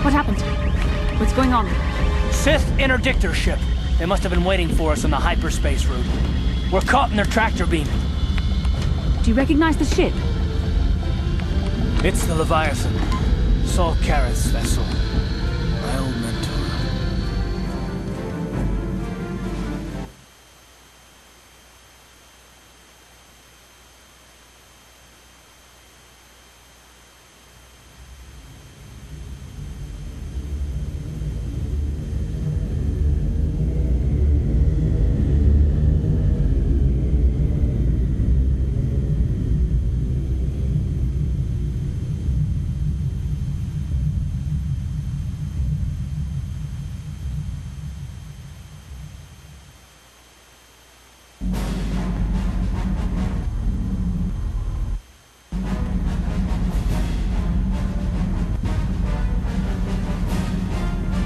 What happened? What's going on? Sith interdictor ship. They must have been waiting for us on the hyperspace route. We're caught in their tractor beam. Do you recognize the ship? It's the Leviathan. Saul Carth's vessel. My old mentor.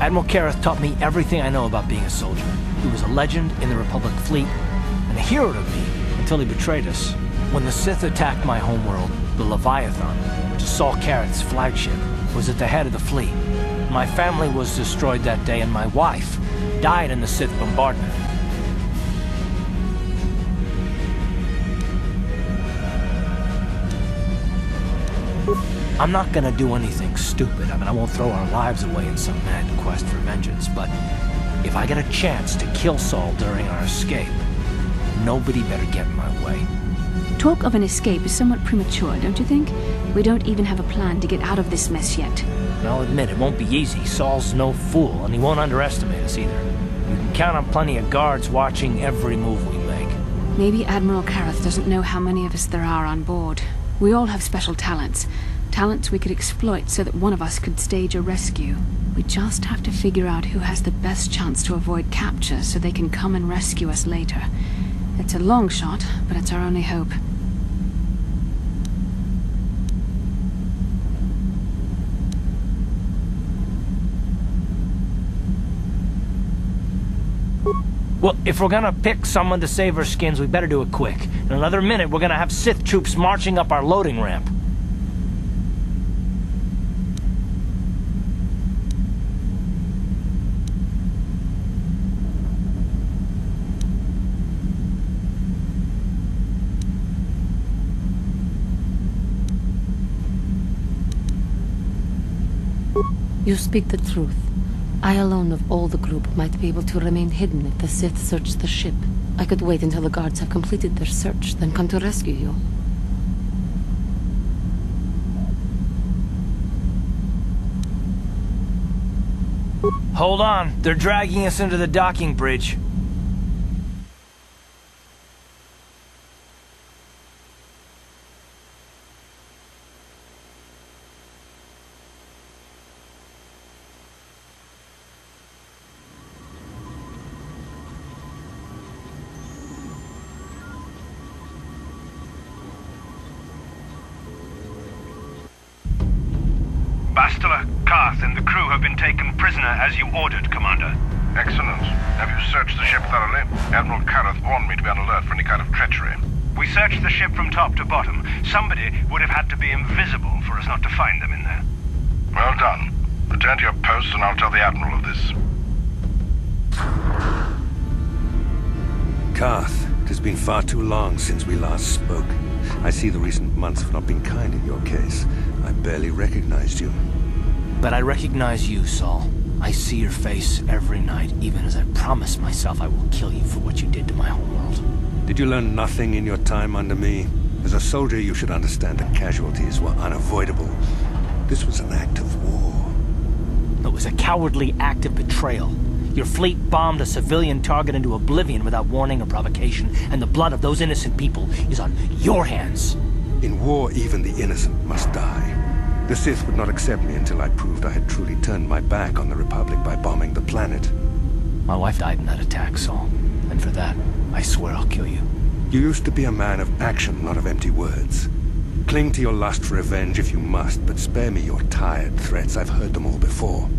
Admiral Carth taught me everything I know about being a soldier. He was a legend in the Republic fleet, and a hero to me until he betrayed us. When the Sith attacked my homeworld, the Leviathan, which is Saul Carth's flagship, was at the head of the fleet. My family was destroyed that day, and my wife died in the Sith bombardment. I'm not gonna do anything stupid. I mean, I won't throw our lives away in some mad quest for vengeance, but if I get a chance to kill Saul during our escape, nobody better get in my way. Talk of an escape is somewhat premature, don't you think? We don't even have a plan to get out of this mess yet. And I'll admit, it won't be easy. Saul's no fool, and he won't underestimate us either. You can count on plenty of guards watching every move we make. Maybe Admiral Carth doesn't know how many of us there are on board. We all have special talents. Talents we could exploit so that one of us could stage a rescue. We just have to figure out who has the best chance to avoid capture so they can come and rescue us later. It's a long shot, but it's our only hope. Well, if we're gonna pick someone to save our skins, we better do it quick. In another minute, we're gonna have Sith troops marching up our loading ramp. You speak the truth. I alone of all the group might be able to remain hidden if the Sith search the ship. I could wait until the guards have completed their search, then come to rescue you. Hold on, they're dragging us into the docking bridge. Carth and the crew have been taken prisoner as you ordered, Commander. Excellent. Have you searched the ship thoroughly? Admiral Carth warned me to be on alert for any kind of treachery. We searched the ship from top to bottom. Somebody would have had to be invisible for us not to find them in there. Well done. Return to your post and I'll tell the Admiral of this. Carth, it has been far too long since we last spoke. I see the recent months have not been kind in your case. I barely recognized you. But I recognize you, Saul. I see your face every night, even as I promise myself I will kill you for what you did to my homeworld. Did you learn nothing in your time under me? As a soldier, you should understand that casualties were unavoidable. This was an act of war. It was a cowardly act of betrayal. Your fleet bombed a civilian target into oblivion without warning or provocation, and the blood of those innocent people is on your hands. In war, even the innocent must die. The Sith would not accept me until I proved I had truly turned my back on the Republic by bombing the planet. My wife died in that attack, Saul. And for that, I swear I'll kill you. You used to be a man of action, not of empty words. Cling to your lust for revenge if you must, but spare me your tired threats. I've heard them all before.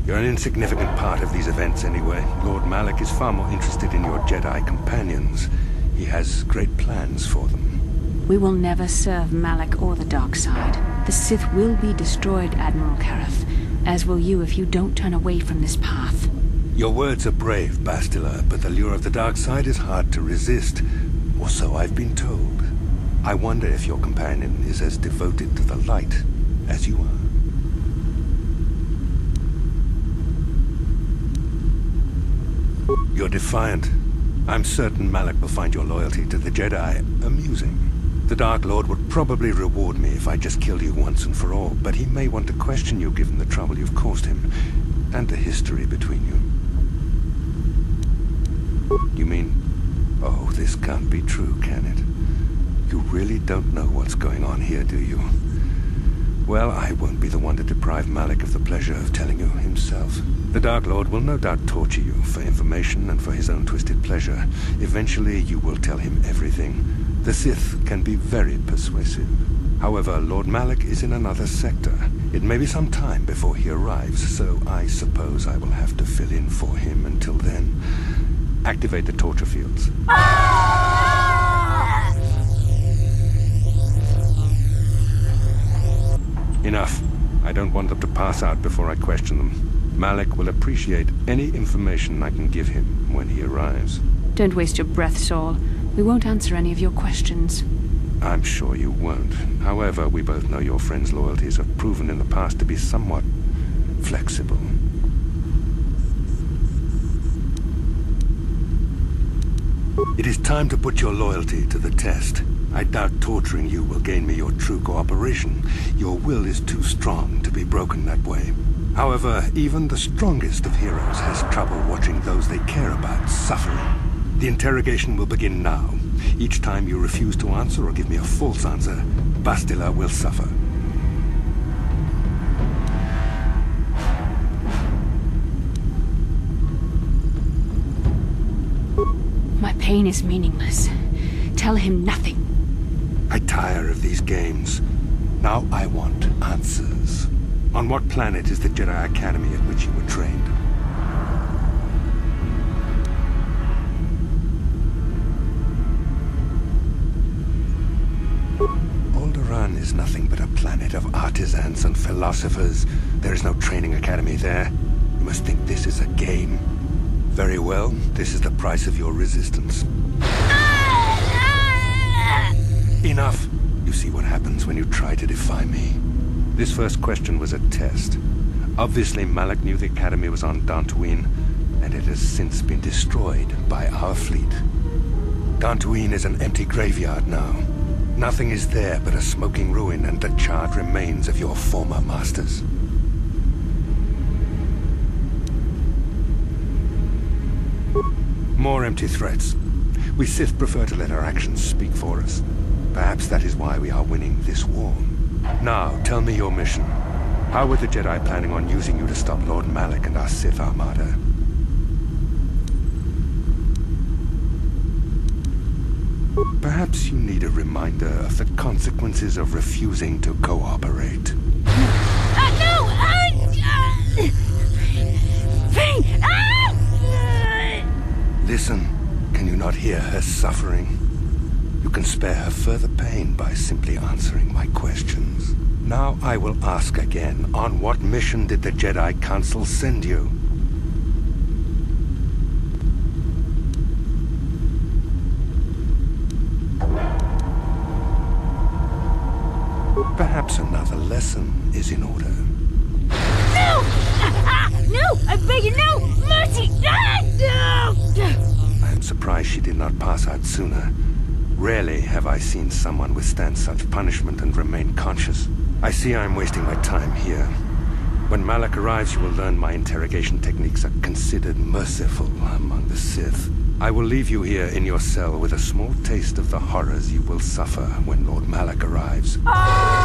You're an insignificant part of these events anyway. Lord Malak is far more interested in your Jedi companions. He has great plans for them. We will never serve Malak or the dark side. The Sith will be destroyed, Admiral Carth, as will you if you don't turn away from this path. Your words are brave, Bastila, but the lure of the dark side is hard to resist. Or so I've been told. I wonder if your companion is as devoted to the light as you are. You're defiant. I'm certain Malak will find your loyalty to the Jedi amusing. The Dark Lord would probably reward me if I just killed you once and for all, but he may want to question you given the trouble you've caused him, and the history between you. You mean... Oh, this can't be true, can it? You really don't know what's going on here, do you? Well, I won't be the one to deprive Malak of the pleasure of telling you himself. The Dark Lord will no doubt torture you for information and for his own twisted pleasure. Eventually, you will tell him everything. The Sith can be very persuasive. However, Lord Malak is in another sector. It may be some time before he arrives, so I suppose I will have to fill in for him until then. Activate the torture fields. Enough. I don't want them to pass out before I question them. Malak will appreciate any information I can give him when he arrives. Don't waste your breath, Saul. We won't answer any of your questions. I'm sure you won't. However, we both know your friend's loyalties have proven in the past to be somewhat flexible. It is time to put your loyalty to the test. I doubt torturing you will gain me your true cooperation. Your will is too strong to be broken that way. However, even the strongest of heroes has trouble watching those they care about suffering. The interrogation will begin now. Each time you refuse to answer or give me a false answer, Bastila will suffer. My pain is meaningless. Tell him nothing. I tire of these games. Now I want answers. On what planet is the Jedi Academy at which you were trained? Alderaan is nothing but a planet of artisans and philosophers. There is no training academy there. You must think this is a game. Very well, this is the price of your resistance. Enough! You see what happens when you try to defy me. This first question was a test. Obviously, Malak knew the Academy was on Dantooine, and it has since been destroyed by our fleet. Dantooine is an empty graveyard now. Nothing is there but a smoking ruin and the charred remains of your former masters. More empty threats. We Sith prefer to let our actions speak for us. Perhaps that is why we are winning this war. Now, tell me your mission. How were the Jedi planning on using you to stop Lord Malak and our Sith Armada? Perhaps you need a reminder of the consequences of refusing to cooperate. Listen, can you not hear her suffering? You can spare her further pain by simply answering my questions. Now I will ask again, on what mission did the Jedi Council send you? Perhaps another lesson is in order. No! No! I beg you, no! Mercy! Ah, no! I am surprised she did not pass out sooner. Rarely have I seen someone withstand such punishment and remain conscious. I see I am wasting my time here. When Malak arrives, you will learn my interrogation techniques are considered merciful among the Sith. I will leave you here in your cell with a small taste of the horrors you will suffer when Lord Malak arrives. Ah!